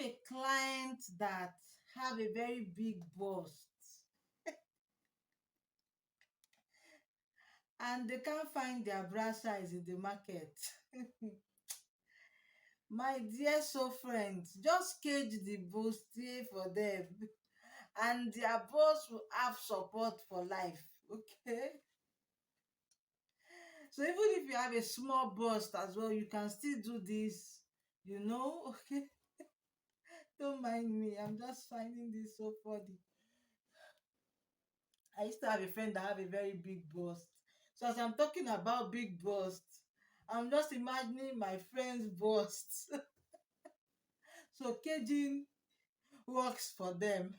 a client that have a very big bust and they can't find their bra size in the market. My dear so friends, just cage the bustier for them and their boss will have support for life. Okay. So even if you have a small bust as well, you can still do this, okay. Don't mind me. I'm just finding this so funny. I used to have a friend that have a very big bust. So as I'm talking about big bust, I'm just imagining my friend's bust. So caging works for them.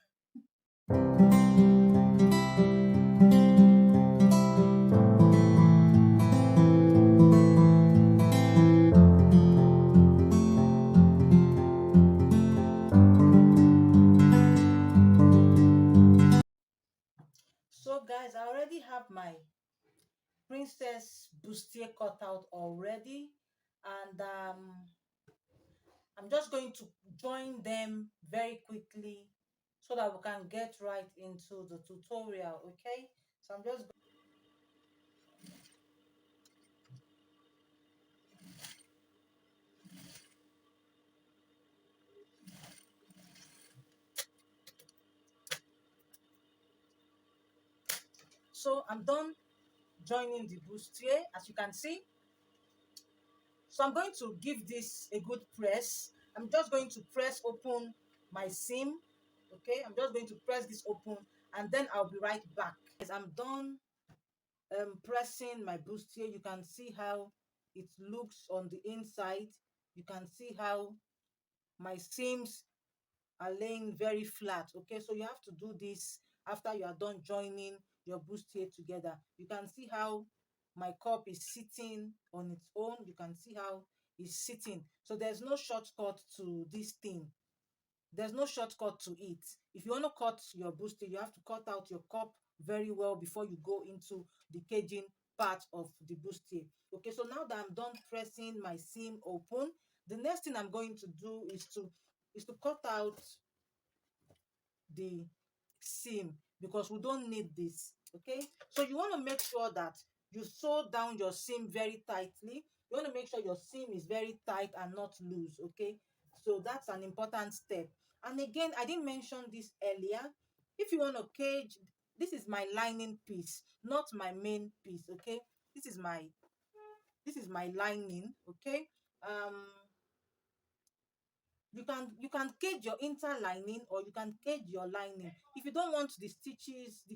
So guys, I already have my princess bustier cut out already, and I'm just going to join them very quickly so that we can get right into the tutorial. Okay, so I'm just so I'm done joining the bustier, as you can see. So I'm going to give this a good press. I'm just going to press open my seam. Okay, I'm just going to press this open and then I'll be right back. As I'm done pressing my bustier, you can see how it looks on the inside. You can see how my seams are laying very flat. Okay, so you have to do this after you are done joining your bustier together. You can see how my cup is sitting on its own. You can see how it's sitting. So there's no shortcut to this thing. There's no shortcut to it. If you want to cut your bustier, you have to cut out your cup very well before you go into the caging part of the bustier. Okay, so now that I'm done pressing my seam open, the next thing I'm going to do is to cut out the seam, because we don't need this. Okay, so you want to make sure that you sew down your seam very tightly. You want to make sure your seam is very tight and not loose. Okay, so that's an important step. And again, I didn't mention this earlier. If you want to cage, this is my lining piece, not my main piece. Okay, this is my lining. Okay, um you can cage your interlining, or you can cage your lining. If you don't want the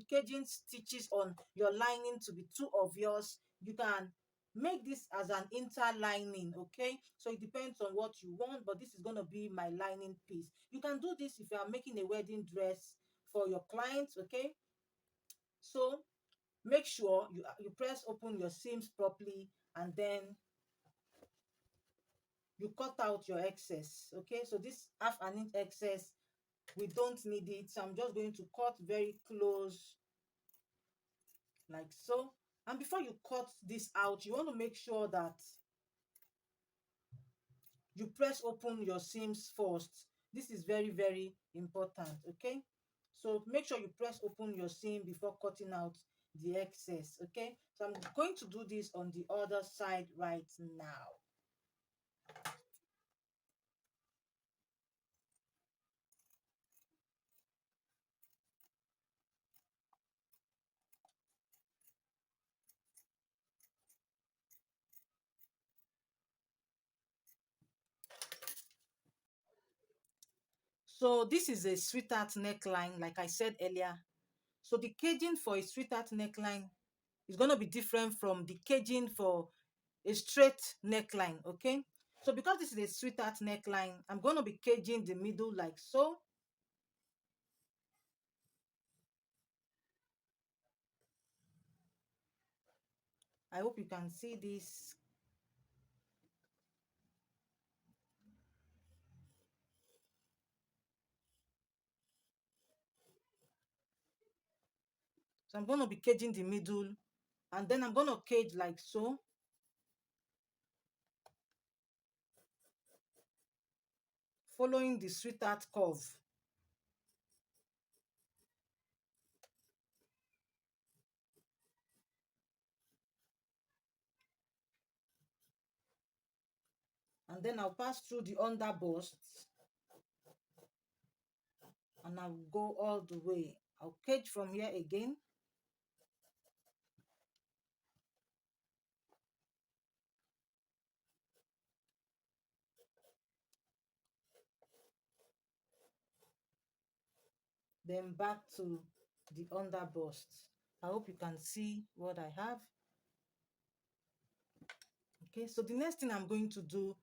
caging stitches on your lining to be too obvious, you can make this as an interlining. Okay, so it depends on what you want, but this is going to be my lining piece. You can do this if you are making a wedding dress for your clients. Okay, so make sure you press open your seams properly, and then you cut out your excess. Okay, so this half an inch excess, we don't need it. So I'm just going to cut very close, like so. And before you cut this out, you want to make sure that you press open your seams first. This is very, very important. Okay, so make sure you press open your seam before cutting out the excess. Okay, so I'm going to do this on the other side right now. So this is a sweetheart neckline, like I said earlier. So the caging for a sweetheart neckline is going to be different from the caging for a straight neckline. Okay, so because this is a sweetheart neckline, I'm going to be caging the middle like so. I hope you can see this. So I'm going to be caging the middle, and then I'm going to cage like so. following the sweetheart curve. And then I'll pass through the under bust and I'll go all the way. I'll cage from here again. Then back to the under bust. I hope you can see what I have. Okay, so the next thing I'm going to do,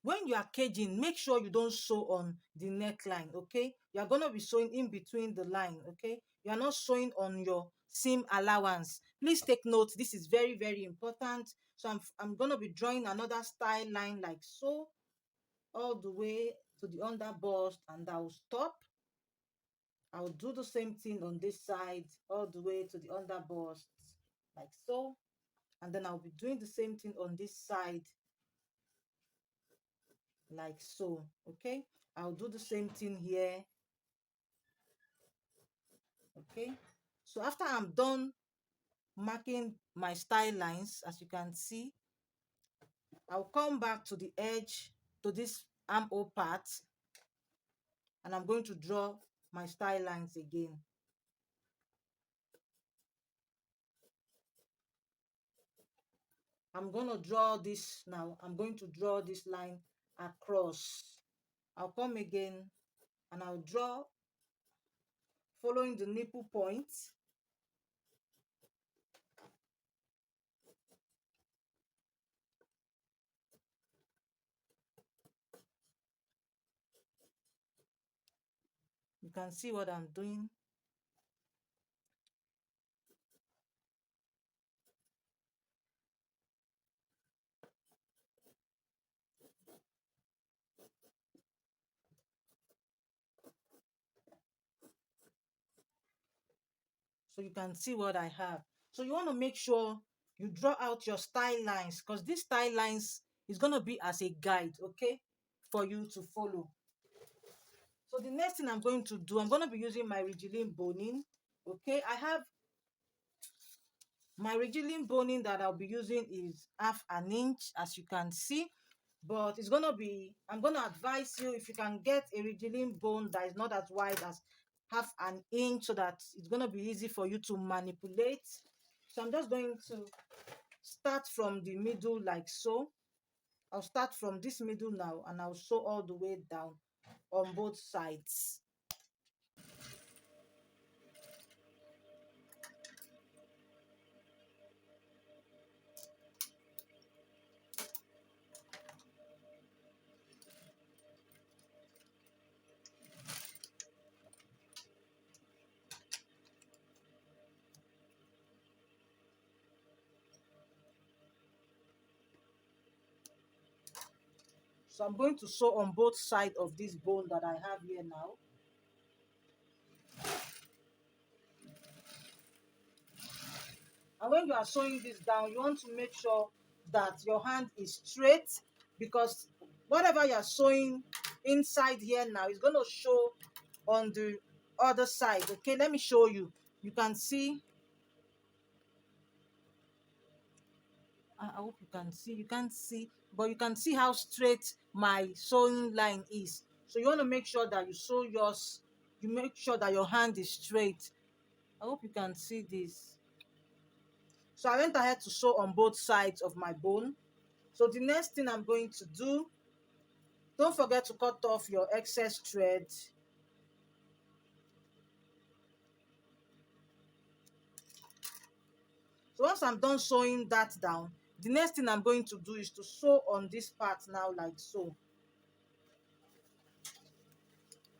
when you are caging, make sure you don't sew on the neckline. Okay, you are going to be sewing in between the line. Okay, you are not sewing on your seam allowance. Please take note, this is very, very important. So I'm going to be drawing another style line like so, all the way to the under bust, and I'll stop. I'll do the same thing on this side all the way to the under bust like so, and then I'll be doing the same thing on this side like so. Okay, I'll do the same thing here. Okay, so after I'm done marking my style lines, as you can see, I'll come back to the edge, to this armhole part, and I'm going to draw my style lines again. I'm going to draw this now. I'm going to draw this line across. I'll come again and I'll draw following the nipple point. You can see what I'm doing. So you can see what I have. So you want to make sure you draw out your style lines, because these style lines is going to be as a guide, okay, for you to follow. So the next thing I'm going to do, I'm going to be using my Rigilin boning. Okay, I have my Rigilin boning that I'll be using is 1/2 inch, as you can see. But it's gonna be, I'm gonna advise you, if you can get a Rigilin bone that is not as wide as 1/2 inch, so that it's gonna be easy for you to manipulate. So I'm just going to start from the middle like so. I'll start from this middle now and I'll sew all the way down on both sides. So I'm going to sew on both sides of this bone that I have here now. And when you are sewing this down, you want to make sure that your hand is straight, because whatever you are sewing inside here now is going to show on the other side. Okay, let me show you. You can see, I hope you can see, you can't see, but you can see how straight my sewing line is. So you want to make sure that you sew yours, you make sure that your hand is straight. I hope you can see this. So I went ahead to sew on both sides of my bone. So the next thing I'm going to do, don't forget to cut off your excess thread. So once I'm done sewing that down, the next thing I'm going to do is to sew on this part now like so.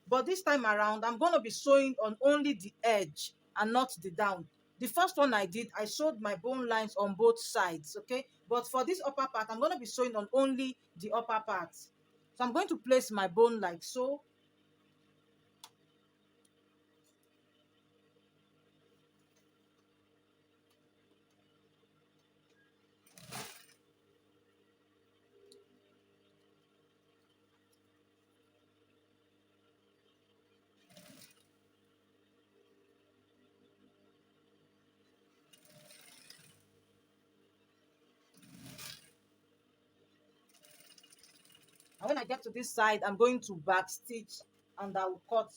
But this time around, I'm going to be sewing on only the edge and not the down. The first one I did, I sewed my bone lines on both sides, okay? But for this upper part, I'm going to be sewing on only the upper part. So I'm going to place my bone like so. And when I get to this side, I'm going to back stitch and I will cut.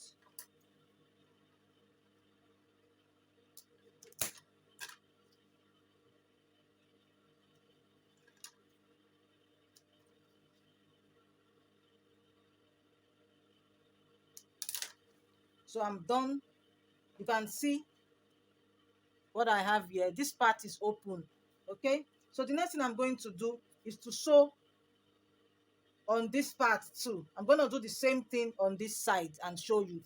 So I'm done. You can see what I have here. This part is open. Okay, so the next thing I'm going to do is to sew on this part too. I'm going to do the same thing on this side and show you.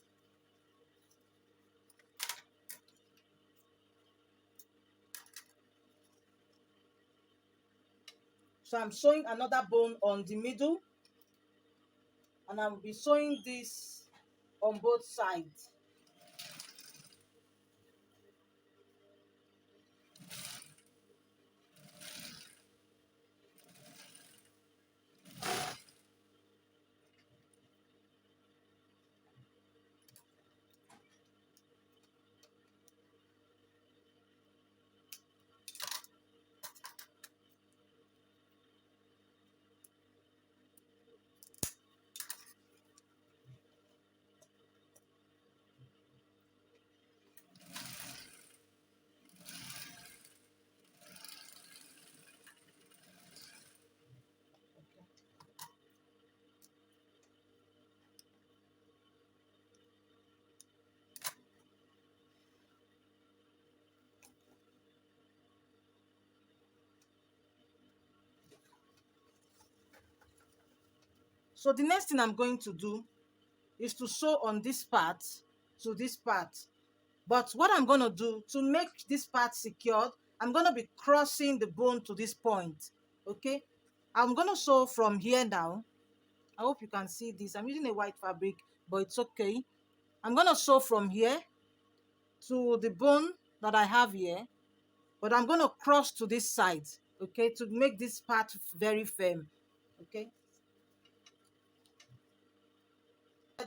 So I'm sewing another bone on the middle, and I'll be sewing this on both sides. So the next thing I'm going to do is to sew on this part to this part. But what I'm going to do to make this part secured, I'm going to be crossing the bone to this point. Okay, I'm going to sew from here now. I hope you can see this. I'm using a white fabric, but it's okay. I'm going to sew from here to the bone that I have here, but I'm going to cross to this side, okay, to make this part very firm. Okay,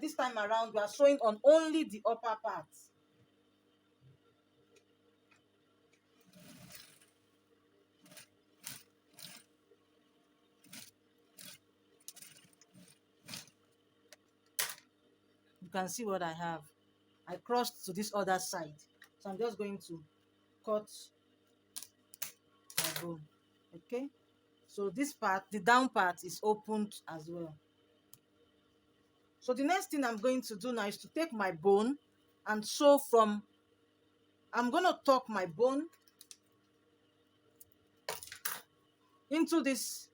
this time around we are sewing on only the upper part. You can see what I have. I crossed to this other side, so I'm just going to cut my bone. Okay, so this part, the down part, is opened as well. So the next thing I'm going to do now is to take my bone and sew from, I'm going to tuck my bone into this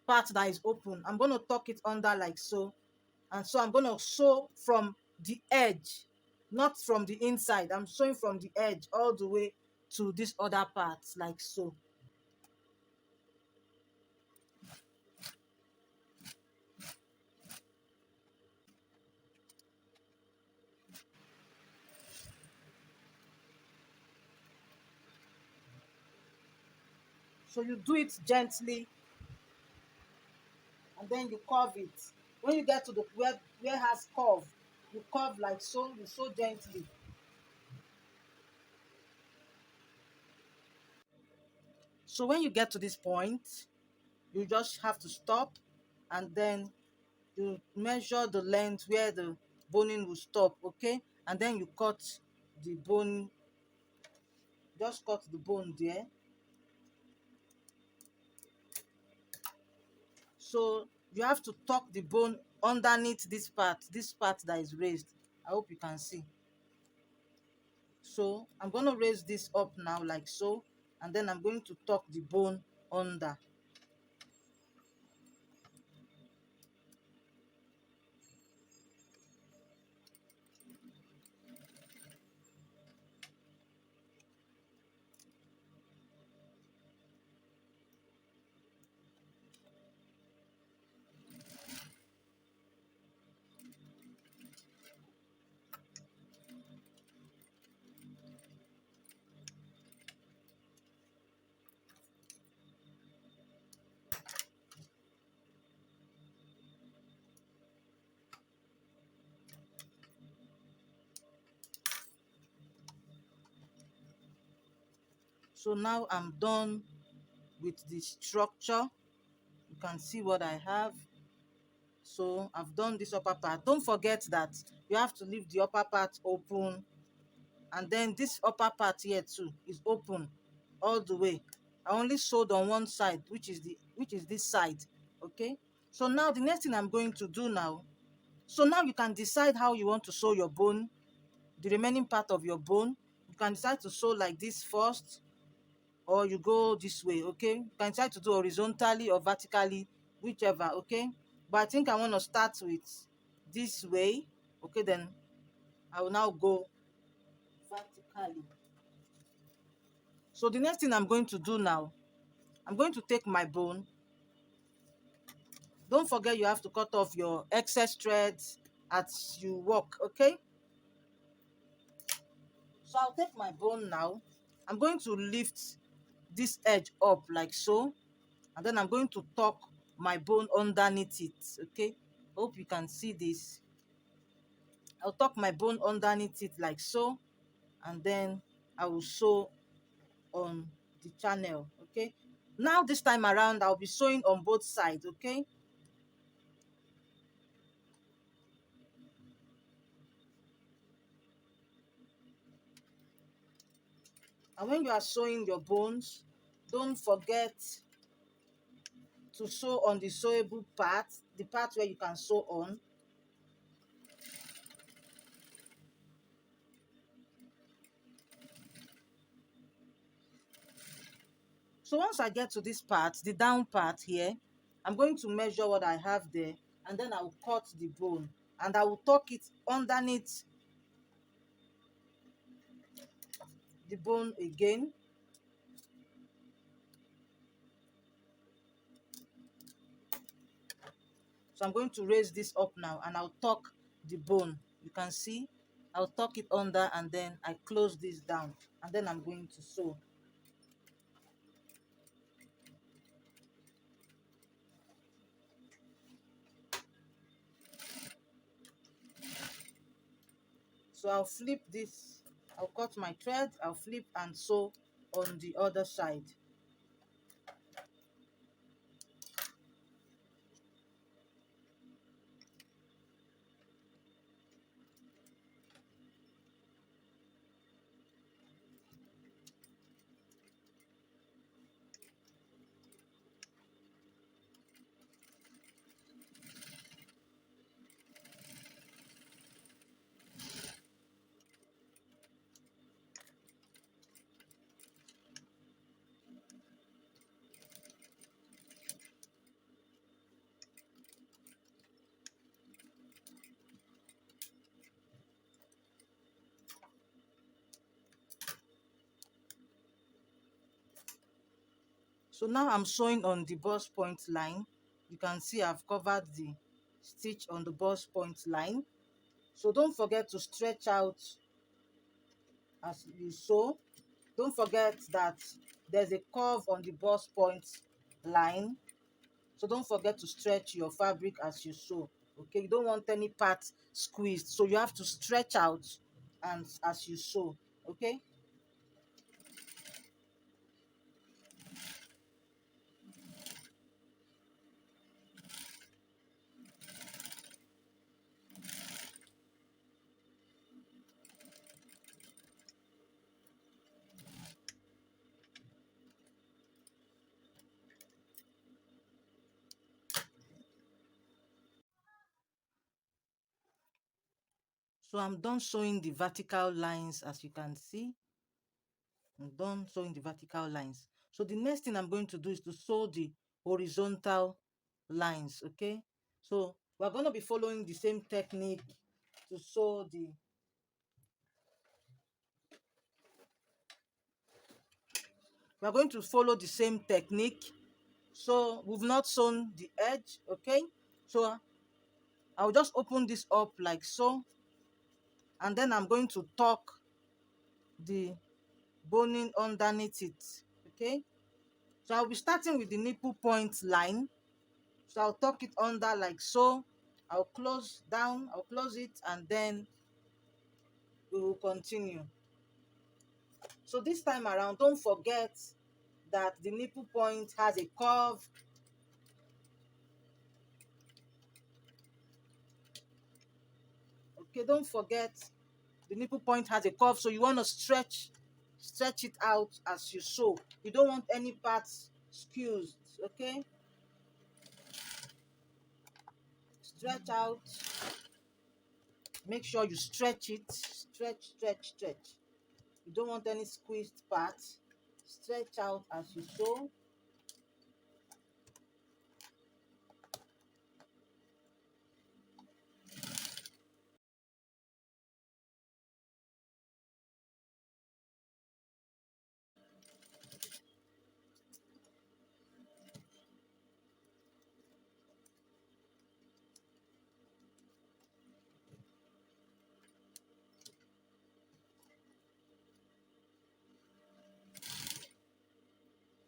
part that is open. I'm going to tuck it under like so, and so I'm going to sew from the edge, not from the inside. I'm sewing from the edge all the way to this other part like so. So you do it gently, and then you curve it. When you get to the where has curve, you curve like so. You sew gently. So when you get to this point, you just have to stop, and then you measure the length where the boning will stop. Okay, and then you cut the bone. Just cut the bone there. So you have to tuck the bone underneath this part that is raised. I hope you can see. So I'm going to raise this up now like so, and then I'm going to tuck the bone under. So now I'm done with the structure. You can see what I have. So I've done this upper part. Don't forget that you have to leave the upper part open, and then this upper part here too is open all the way. I only sewed on one side, which is this side. Okay, so now the next thing I'm going to do now, so now you can decide how you want to sew your bone, the remaining part of your bone. You can decide to sew like this first, or you go this way. Okay, you can decide to do horizontally or vertically, whichever. Okay, but I think I want to start with this way. Okay, then I will now go vertically. So the next thing I'm going to do now, I'm going to take my bone. Don't forget you have to cut off your excess threads as you walk. Okay, so I'll take my bone now. I'm going to lift this edge up like so, and then I'm going to tuck my bone underneath it. Okay, hope you can see this. I'll tuck my bone underneath it like so, and then I will sew on the channel. Okay, now this time around I'll be sewing on both sides. Okay, and when you are sewing your bones, don't forget to sew on the sewable part, the part where you can sew on. So once I get to this part, the down part here, I'm going to measure what I have there, and then I will cut the bone, and I will tuck it underneath the bone again. So I'm going to raise this up now, and I'll tuck the bone. You can see I'll tuck it under, and then I close this down, and then I'm going to sew. So I'll flip this, I'll cut my thread, I'll flip and sew on the other side. So now I'm sewing on the bust point line. You can see I've covered the stitch on the bust point line. So don't forget to stretch out as you sew. Don't forget that there's a curve on the bust point line. So don't forget to stretch your fabric as you sew. Okay, you don't want any part squeezed. So you have to stretch out and as you sew. Okay. So I'm done sewing the vertical lines, as you can see. I'm done sewing the vertical lines. So the next thing I'm going to do is to sew the horizontal lines. Okay, so we're going to be following the same technique to sew the we're going to follow the same technique. So we've not sewn the edge. Okay, so I'll just open this up like so, and then I'm going to tuck the boning underneath it. Okay, so I'll be starting with the nipple point line. So I'll tuck it under like so. I'll close down, I'll close it, and then we will continue. So this time around, don't forget that the nipple point has a curve. Okay, don't forget the nipple point has a curve, so you want to stretch it out as you sew. You don't want any parts skewed. Okay, stretch out. Make sure you stretch it. Stretch. You don't want any squeezed parts. Stretch out as you sew.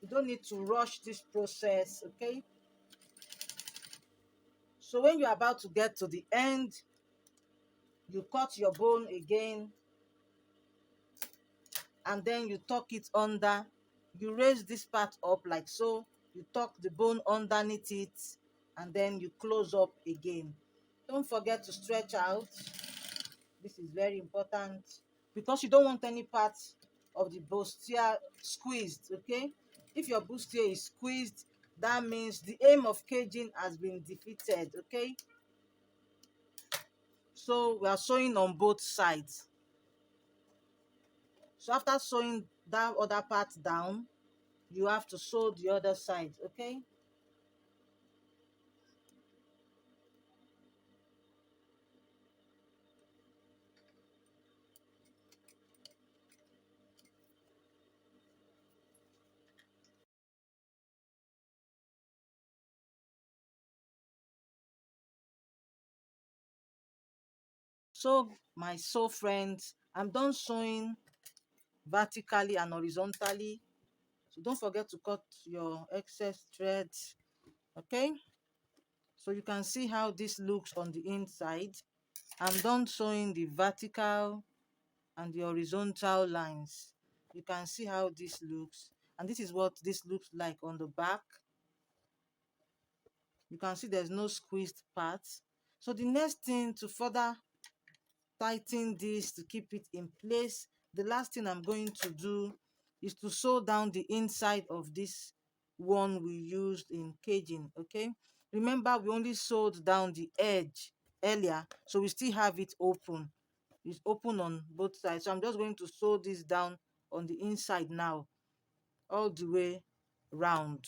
You don't need to rush this process, okay? So when you're about to get to the end, you cut your bone again, and then you tuck it under. You raise this part up like so. You tuck the bone underneath it, and then you close up again. Don't forget to stretch out. This is very important because you don't want any part of the bustier squeezed, okay? If your bustier is squeezed, that means the aim of caging has been defeated, okay? So we are sewing on both sides. So after sewing that other part down, you have to sew the other side, okay? So my sew friends, I'm done sewing vertically and horizontally. So don't forget to cut your excess threads, okay? So you can see how this looks on the inside. I'm done sewing the vertical and the horizontal lines. You can see how this looks, and this is what this looks like on the back. You can see there's no squeezed parts. So the next thing to further tighten this to keep it in place, the last thing I'm going to do is to sew down the inside of this one we used in caging, okay? Remember, we only sewed down the edge earlier, so we still have it open. It's open on both sides, so I'm just going to sew this down on the inside now, all the way round.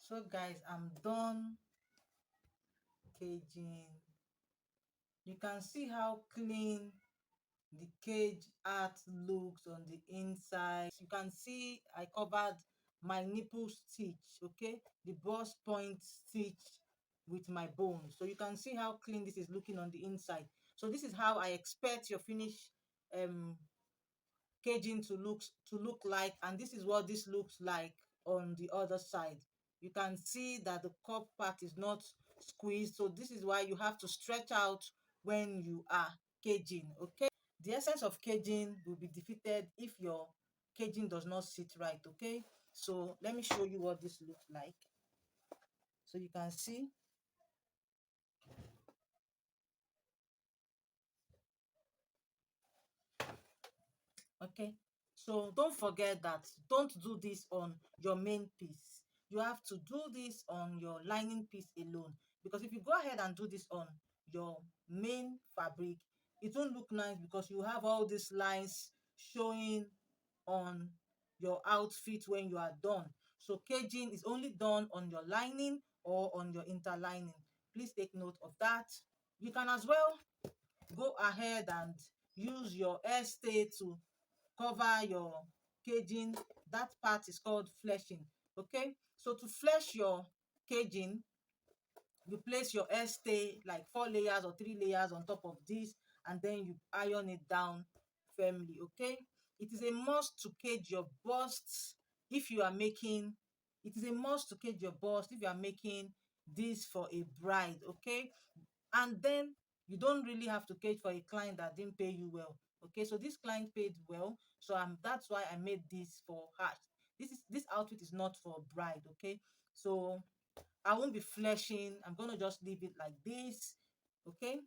So guys, I'm done caging. You can see how clean the cage art looks on the inside. You can see I covered my nipple stitch, okay, the bust point stitch with my bone. So you can see how clean this is looking on the inside. So this is how I expect your finished um caging to look like, and this is what this looks like on the other side. You can see that the cup part is not squeezed, so this is why you have to stretch out when you are caging, okay? The essence of caging will be defeated if your caging does not sit right, okay? So let me show you what this looks like. So you can see, okay? So don't forget that don't do this on your main piece. You have to do this on your lining piece alone, because if you go ahead and do this on your main fabric, it won't look nice because you have all these lines showing on your outfit when you are done. So caging is only done on your lining or on your interlining. Please take note of that. You can as well go ahead and use your hair stay to cover your caging. That part is called fleshing, okay? So to flesh your caging, you place your hair stay like 4 layers or 3 layers on top of this, and then you iron it down firmly, okay? It is a must to cage your bust if you are making, it is a must to cage your bust if you are making this for a bride, okay? And then you don't really have to cage for a client that didn't pay you well, okay? So this client paid well, so that's why I made this for her. This outfit is not for bride, okay? So I won't be fleshing. I'm gonna just leave it like this, okay?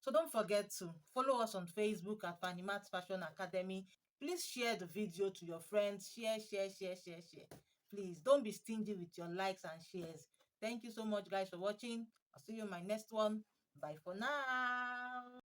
So don't forget to follow us on Facebook at Fanimattz Fashion Academy. Please share the video to your friends. Share, share, share, share, share. Please don't be stingy with your likes and shares. Thank you so much, guys, for watching. I'll see you in my next one. Bye for now.